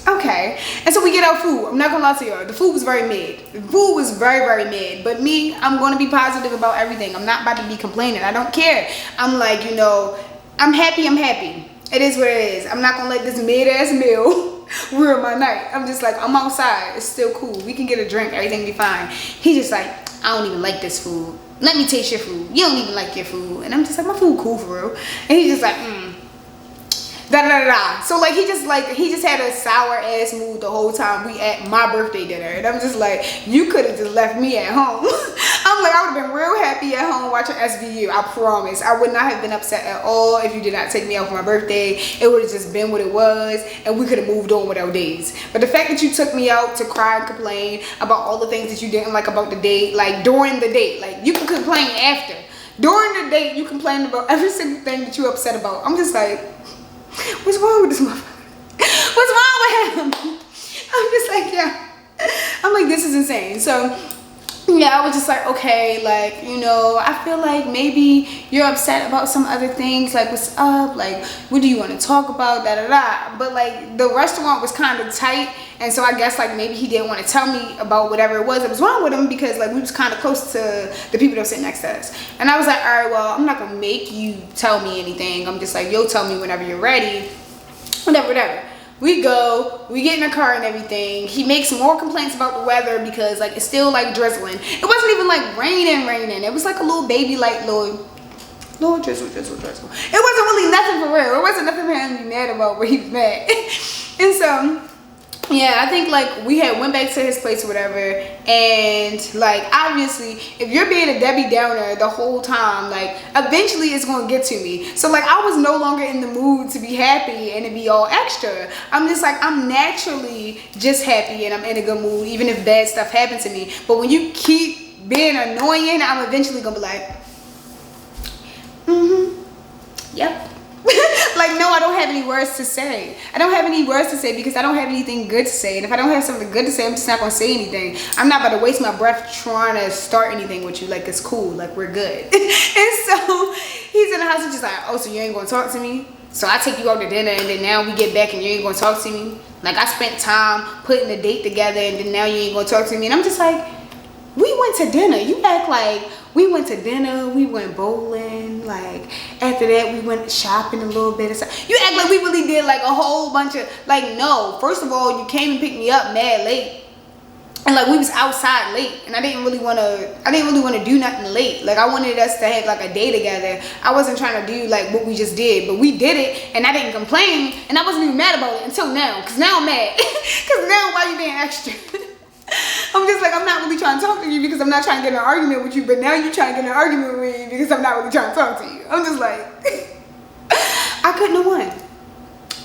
okay. And so we get our food. I'm not gonna lie to y'all, the food was very mid. The food was very, very mid. But me, I'm gonna be positive about everything. I'm not about to be complaining. I don't care. I'm like, you know, I'm happy, I'm happy. It is what it is. I'm not gonna let this mid-ass meal ruin my night. I'm just like, I'm outside. It's still cool. We can get a drink. Everything be fine. He just like, I don't even like this food. Let me taste your food. You don't even like your food. And I'm just like, my food cool for real. And he's just like, da da da da. So like, he just had a sour ass mood the whole time we at my birthday dinner. And I'm just like, you could have just left me at home. I'm like, I would have been real happy at home watching SVU. I promise. I would not have been upset at all if you did not take me out for my birthday. It would have just been what it was, and we could have moved on with our days. But the fact that you took me out to cry and complain about all the things that you didn't like about the date, like during the date, like you can complain after. During the date, you complained about every single thing that you're upset about. I'm just like, what's wrong with this motherfucker? What's wrong with him? I'm just like, yeah. I'm like, this is insane. So yeah, I was just like, okay, like, you know, I feel like maybe you're upset about some other things, like what's up, like what do you want to talk about, da da da. But like, the restaurant was kind of tight, and so I guess like maybe he didn't want to tell me about whatever it was that was wrong with him, because like we was kind of close to the people that were sitting next to us. And I was like, all right, well, I'm not gonna make you tell me anything. I'm just like, you'll tell me whenever you're ready, whatever. We go, we get in the car and everything. He makes more complaints about the weather because like it's still like drizzling. It wasn't even like raining. It was like a little baby, like little drizzle. It wasn't really nothing for real. It wasn't nothing for him to be mad about, but he was mad. And so yeah, I think like we had went back to his place or whatever, and like obviously if you're being a Debbie Downer the whole time, like eventually it's gonna get to me. So like I was no longer in the mood to be happy and to be all extra. I'm just like, I'm naturally just happy and I'm in a good mood even if bad stuff happens to me. But when you keep being annoying, I'm eventually gonna be like, yep. Like, no, I don't have any words to say. I don't have any words to say because I don't have anything good to say. And if I don't have something good to say, I'm just not going to say anything. I'm not about to waste my breath trying to start anything with you. Like, it's cool. Like, we're good. And so he's in the house and just like, oh, so you ain't going to talk to me? So I take you out to dinner and then now we get back and you ain't going to talk to me? Like, I spent time putting a date together and then now you ain't going to talk to me? And I'm just like, we went to dinner. You act like we went to dinner, we went bowling, like after that we went shopping a little bit or something. You act like we really did like a whole bunch of, like, no. First of all, you came and picked me up mad late. And like we was outside late, and I didn't really want to do nothing late. Like I wanted us to have like a day together. I wasn't trying to do like what we just did, but we did it, and I didn't complain, and I wasn't even mad about it until now. Cause now I'm mad. Cause now why you being extra? I'm just like, I'm not really trying to talk to you because I'm not trying to get in an argument with you, but now you're trying to get in an argument with me because I'm not really trying to talk to you. I'm just like, I couldn't have won.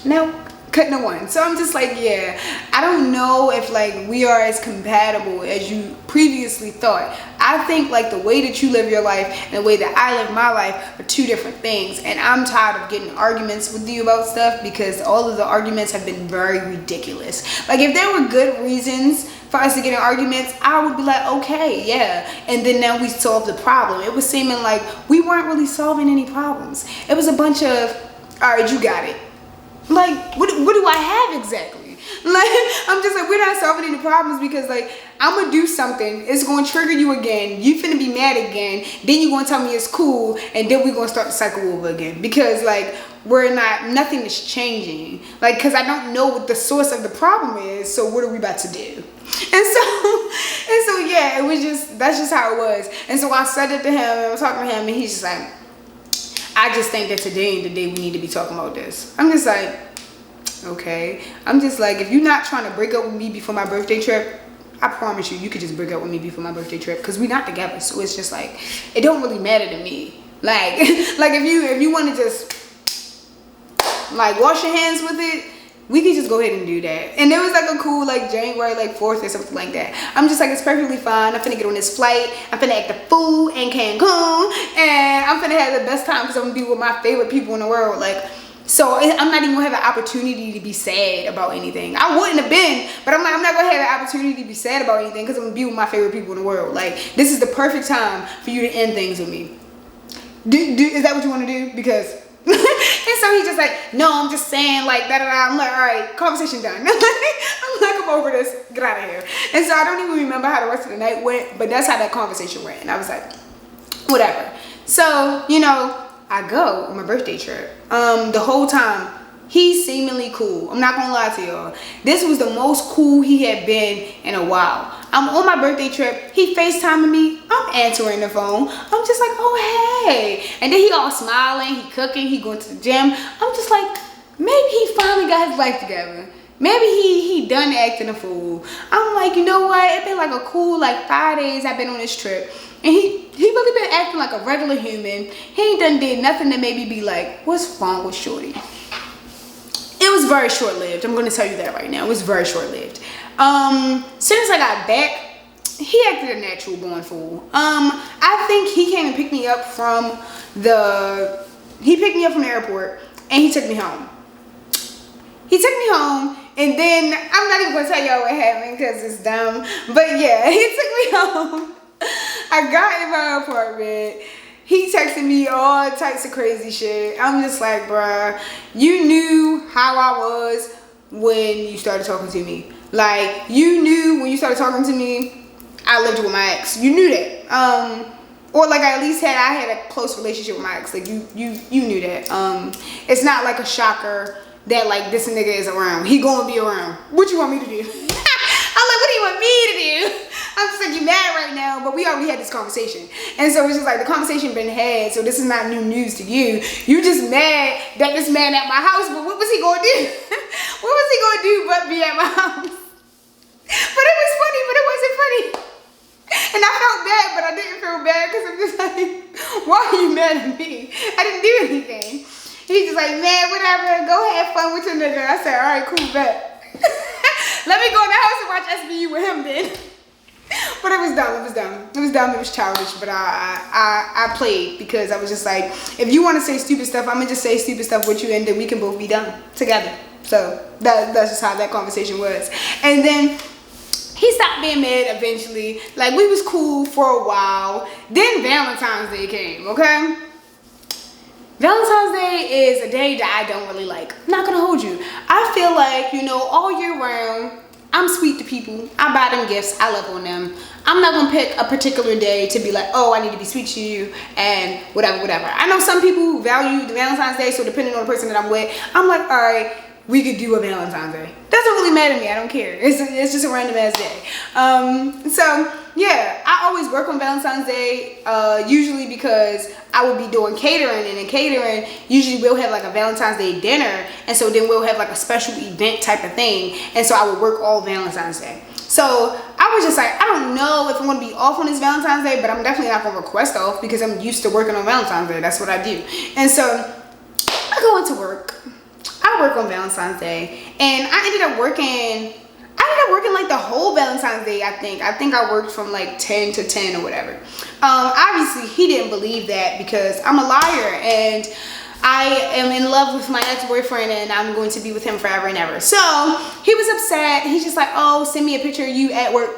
No. Couldn't have won. So I'm just like, yeah, I don't know if like we are as compatible as you previously thought. I think like the way that you live your life and the way that I live my life are two different things, and I'm tired of getting arguments with you about stuff because all of the arguments have been very ridiculous. Like if there were good reasons for us to get in arguments, I would be like, okay, yeah, and then now we solve the problem. It was seeming like we weren't really solving any problems. It was a bunch of, all right, you got it. Like, what do I have exactly? Like, I'm just like, we're not solving any problems because, like, I'm going to do something. It's going to trigger you again. You finna be mad again. Then you're going to tell me it's cool. And then we're going to start the cycle over again. Because, like, nothing is changing. Like, because I don't know what the source of the problem is. So what are we about to do? And so, yeah, that's just how it was. And so I said it to him, and I was talking to him, and he's just like, I just think that today ain't the day we need to be talking about this. I'm just like, okay. I'm just like, if you're not trying to break up with me before my birthday trip, I promise you could just break up with me before my birthday trip because we're not together. So it's just like, it don't really matter to me. Like, like if you want to just like wash your hands with it, we could just go ahead and do that. And there was like a cool like January like 4th or something like that. I'm just like, it's perfectly fine. I'm finna get on this flight. I'm finna act a fool in Cancun. And I'm finna have the best time because I'm gonna be with my favorite people in the world. Like, so I'm not even gonna have an opportunity to be sad about anything. I wouldn't have been, but I'm like, I'm not gonna have an opportunity to be sad about anything because I'm gonna be with my favorite people in the world. Like, this is the perfect time for you to end things with me. Is that what you want to do? Because and so he's just like, no, I'm just saying like da-da-da. I'm like, all right, conversation done. I'm like, I'm over this, get out of here. And so I don't even remember how the rest of the night went, but that's how that conversation went. And I was like, whatever. So, you know, I go on my birthday trip. The whole time he's seemingly cool. I'm not gonna lie to y'all, this was the most cool he had been in a while. I'm on my birthday trip, he FaceTiming me, I'm answering the phone. I'm just like, oh hey. And then he all smiling, he cooking, he going to the gym. I'm just like, maybe he finally got his life together. Maybe he done acting a fool. I'm like, you know what? It's been like a cool like 5 days I've been on this trip. And he really been acting like a regular human. He ain't done did nothing to make me be like, what's wrong with Shorty? It was very short-lived. I'm going to tell you that right now. It was very short-lived. Soon as I got back, he acted a natural born fool. I think he came and picked me up from the airport and he took me home. He took me home and then, I'm not even going to tell y'all what happened because it's dumb. But yeah, he took me home. I got in my apartment. He texted me all types of crazy shit. I'm just like, bruh, you knew how I was when you started talking to me. Like, you knew when you started talking to me, I lived with my ex. You knew that. Or like I had a close relationship with my ex. Like you knew that. It's not like a shocker that like this nigga is around. He gonna be around. What you want me to do? I'm like, what do you want me to do? I'm just like, you mad right now, but we already had this conversation. And so it's just like the conversation been had, so this is not new news to you. You just mad that this man at my house, but what was he gonna do? What was he gonna do but be at my house? But it was funny, but it wasn't funny. And I felt bad, but I didn't feel bad because I'm just like, why are you mad at me? I didn't do anything. He's just like, man, whatever, go have fun with your nigga. I said, all right, cool, bet. Let me go in the house and watch SVU with him then. But it was dumb, it was childish, but I played because I was just like, if you want to say stupid stuff, I'm gonna just say stupid stuff with you and then we can both be done together. So that's just how that conversation was. And then he stopped being mad eventually. Like, we was cool for a while. Then Valentine's Day came, okay? Valentine's Day is a day that I don't really like. I'm not gonna hold you. I feel like, you know, all year round, I'm sweet to people. I buy them gifts. I love on them. I'm not gonna pick a particular day to be like, oh, I need to be sweet to you and whatever. I know some people value the Valentine's Day, so depending on the person that I'm with, I'm like, all right, we could do a Valentine's Day. Doesn't really matter to me. I don't care. It's just a random ass day. So yeah, I always work on Valentine's Day, usually because I would be doing catering, and in catering, usually we'll have like a Valentine's Day dinner, and so then we'll have like a special event type of thing, and so I would work all Valentine's Day. So I was just like, I don't know if I'm gonna be off on this Valentine's Day, but I'm definitely not gonna request off because I'm used to working on Valentine's Day. That's what I do. And so I go into work. I work on Valentine's Day, and I ended up working like the whole Valentine's Day. I think I worked from like 10 to 10 or whatever. Obviously he didn't believe that because I'm a liar, and I am in love with my ex-boyfriend, and I'm going to be with him forever and ever. So he was upset. He's just like, oh, send me a picture of you at work.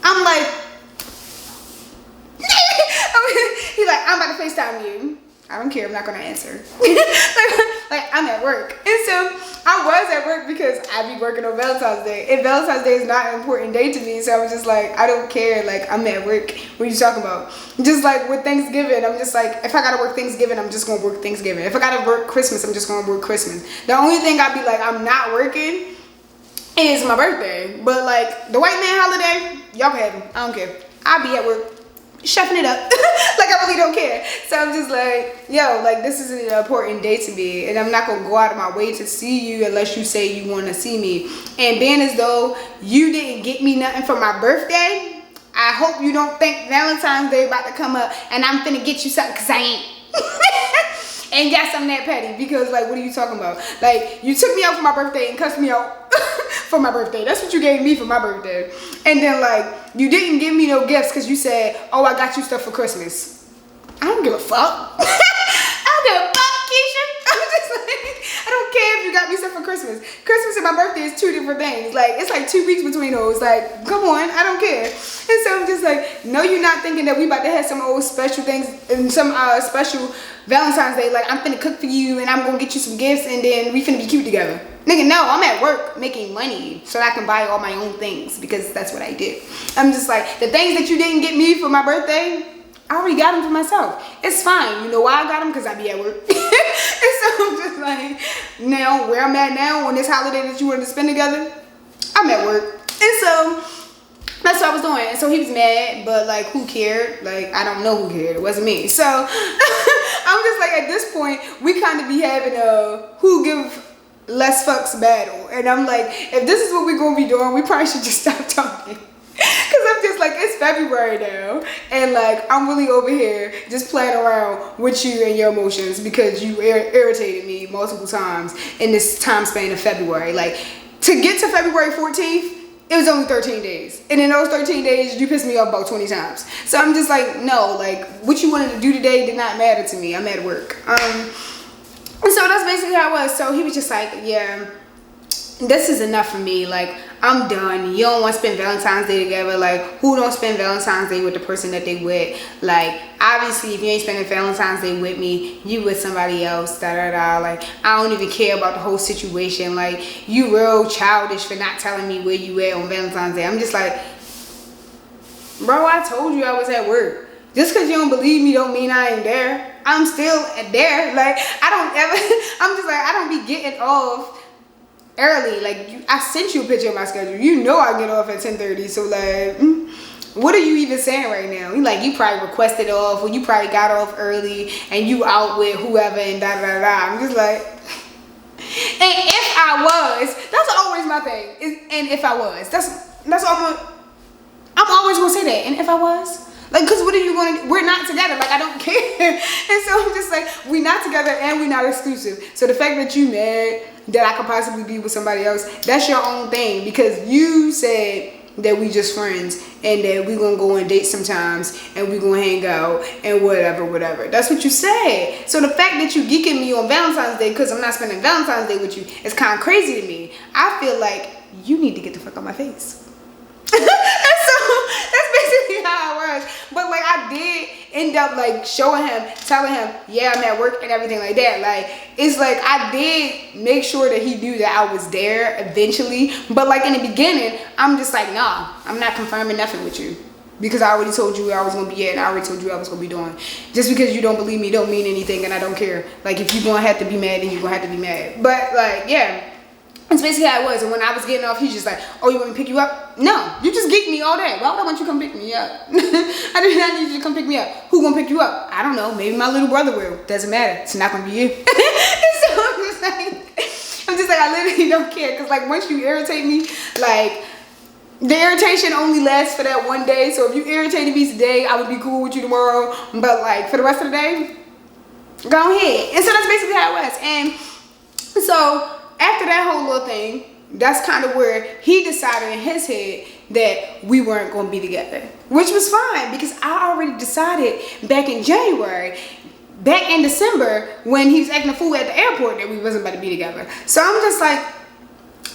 I'm like, he's like, I'm about to FaceTime you. I don't care, I'm not gonna answer. like I'm at work. And so I was at work because I be working on Valentine's Day. And Valentine's Day is not an important day to me. So I was just like, I don't care, like I'm at work. What are you talking about? Just like with Thanksgiving, I'm just like, if I gotta work Thanksgiving, I'm just gonna work Thanksgiving. If I gotta work Christmas, I'm just gonna work Christmas. The only thing I'd be like, I'm not working is my birthday. But like the white man holiday, y'all can have them. I don't care. I'll be at work chefing it up. Like I really don't care. So I'm just like, yo, like this is an important day to me, and I'm not gonna go out of my way to see you unless you say you want to see me. And being as though you didn't get me nothing for my birthday, I hope you don't think Valentine's Day about to come up and I'm finna get you something, because I ain't. And yes, I'm that petty, because like, what are you talking about? Like, you took me out for my birthday and cussed me out for my birthday. That's what you gave me for my birthday. And then like, you didn't give me no gifts because you said, oh, I got you stuff for Christmas. I don't give a fuck. I don't give a fuck, Keisha. I'm just like, I don't care if you got me stuff for Christmas. Christmas and my birthday is two different things. Like, it's like 2 weeks between those. Like, come on, I don't care. And so I'm just like, no, you're not thinking that we about to have some old special things and some special Valentine's Day. Like, I'm finna cook for you and I'm gonna get you some gifts and then we finna be cute together. Nigga, no, I'm at work making money so I can buy all my own things, because that's what I do. I'm just like, the things that you didn't get me for my birthday, I already got them for myself. It's fine. You know why I got them? Because I be at work. And so I'm just like, now, where I'm at now on this holiday that you wanted to spend together, I'm at work. And so that's what I was doing. And so he was mad, but like, who cared? Like, I don't know who cared. It wasn't me. So I'm just like, at this point, we kind of be having a who give less fucks battle. And I'm like, if this is what we're going to be doing, we probably should just stop talking. Because I'm just like, it's February now, and like, I'm really over here just playing around with you and your emotions because you irritated me multiple times in this time span of February. Like, to get to February 14th, it was only 13 days. And in those 13 days, you pissed me off about 20 times. So I'm just like, no, like, what you wanted to do today did not matter to me. I'm at work. And so that's basically how it was. So he was just like, yeah, this is enough for me. Like, I'm done. You don't want to spend Valentine's Day together. Like, who don't spend Valentine's Day with the person that they with? Like, obviously, if you ain't spending Valentine's Day with me, you with somebody else, da-da-da. Like, I don't even care about the whole situation. Like, you real childish for not telling me where you at on Valentine's Day. I'm just like, bro, I told you I was at work. Just because you don't believe me don't mean I ain't there. I'm still there. Like, I don't ever, I'm just like, I don't be getting off early. Like, I sent you a picture of my schedule. You know I get off at 10:30. So like, what are you even saying right now? You probably requested off, or you probably got off early and you out with whoever and da da da. I'm just like, and if I was, that's always my thing. And if I was, that's all I'm always gonna say that. And if I was, like, because what are you going to do? We're not together. Like, I don't care. And so I'm just like, we're not together and we're not exclusive. So the fact that you mad that I could possibly be with somebody else, that's your own thing. Because you said that we just friends and that we going to go on dates sometimes and we going to hang out and whatever. That's what you said. So the fact that you geeking me on Valentine's Day because I'm not spending Valentine's Day with you is kind of crazy to me. I feel like you need to get the fuck out my face. And so that's basically how it was. But like, I did end up like showing him, telling him, yeah, I'm at work and everything like that. Like, it's like, I did make sure that he knew that I was there eventually. But like in the beginning, I'm just like, nah, I'm not confirming nothing with you. because I already told you where I was gonna be at, and I already told you what I was gonna be doing. Just because you don't believe me don't mean anything, and I don't care. Like, if you're gonna have to be mad, then you're gonna have to be mad. But like, yeah, that's basically how it was. And when I was getting off, he's just like, oh, you want me to pick you up? No, you just geek me all day. Why would I want you to come pick me up? I did not need you to come pick me up. Who gonna pick you up? I don't know. Maybe my little brother will. Doesn't matter. It's not gonna be you. So I'm just like, I literally don't care. Because like, once you irritate me, like, the irritation only lasts for that one day. So if you irritated me today, I would be cool with you tomorrow. But like, for the rest of the day, go ahead. And so that's basically how it was. And so after that whole little thing, that's kind of where he decided in his head that we weren't going to be together, which was fine, because I already decided back in January, back in December, when he was acting a fool at the airport, that we wasn't about to be together. So I'm just like,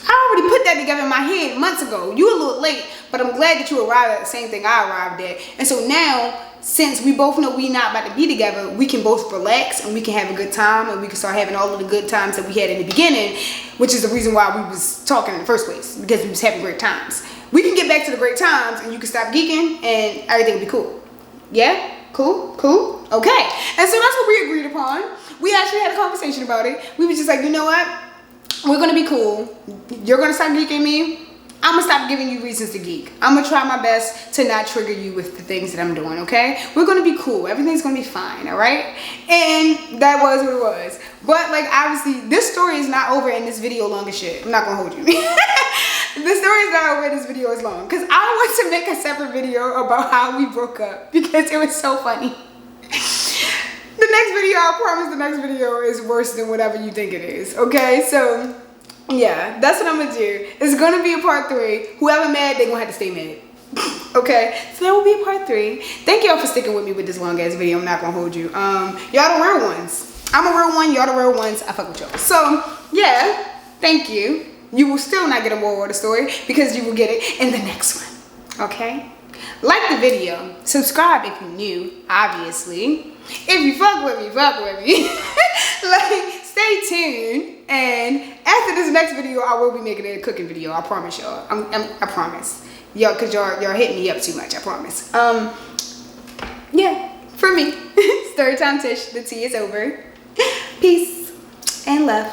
I already put that together in my head months ago. You a little late, but I'm glad that you arrived at the same thing I arrived at. And so now, since we both know we not about to be together, we can both relax and we can have a good time, and we can start having all of the good times that we had in the beginning, which is the reason why we was talking in the first place, because we was having great times. We can get back to the great times, and you can stop geeking, and everything will be cool. Yeah? Cool? Cool? Okay. And so that's what we agreed upon. We actually had a conversation about it. We were just like, you know what? We're going to be cool. You're going to stop geeking me. I'm going to stop giving you reasons to geek. I'm going to try my best to not trigger you with the things that I'm doing, okay? We're going to be cool. Everything's going to be fine, all right? And that was what it was. But, like, obviously, this story is not over in this video long as shit. I'm not going to hold you. The story is not over in this video as long. Because I want to make a separate video about how we broke up. Because it was so funny. The next video, I promise the next video is worse than whatever you think it is, okay? So, yeah, that's what I'm gonna do. It's gonna be a part 3. Whoever mad, they gonna have to stay mad. Okay, so that will be a part 3. Thank y'all for sticking with me with this long ass video. I'm not gonna hold you. Y'all the real ones. I'm a real one, y'all the real ones. I fuck with y'all. So, yeah, thank you. You will still not get a moral of the story, because you will get it in the next one, okay? Like the video, subscribe if you're new, obviously. If you fuck with me, fuck with me. Like, stay tuned. And after this next video, I will be making a cooking video. I promise y'all. I promise. Y'all, because y'all hitting me up too much. I promise. Yeah, for me. Story time Tish. The tea is over. Peace and love.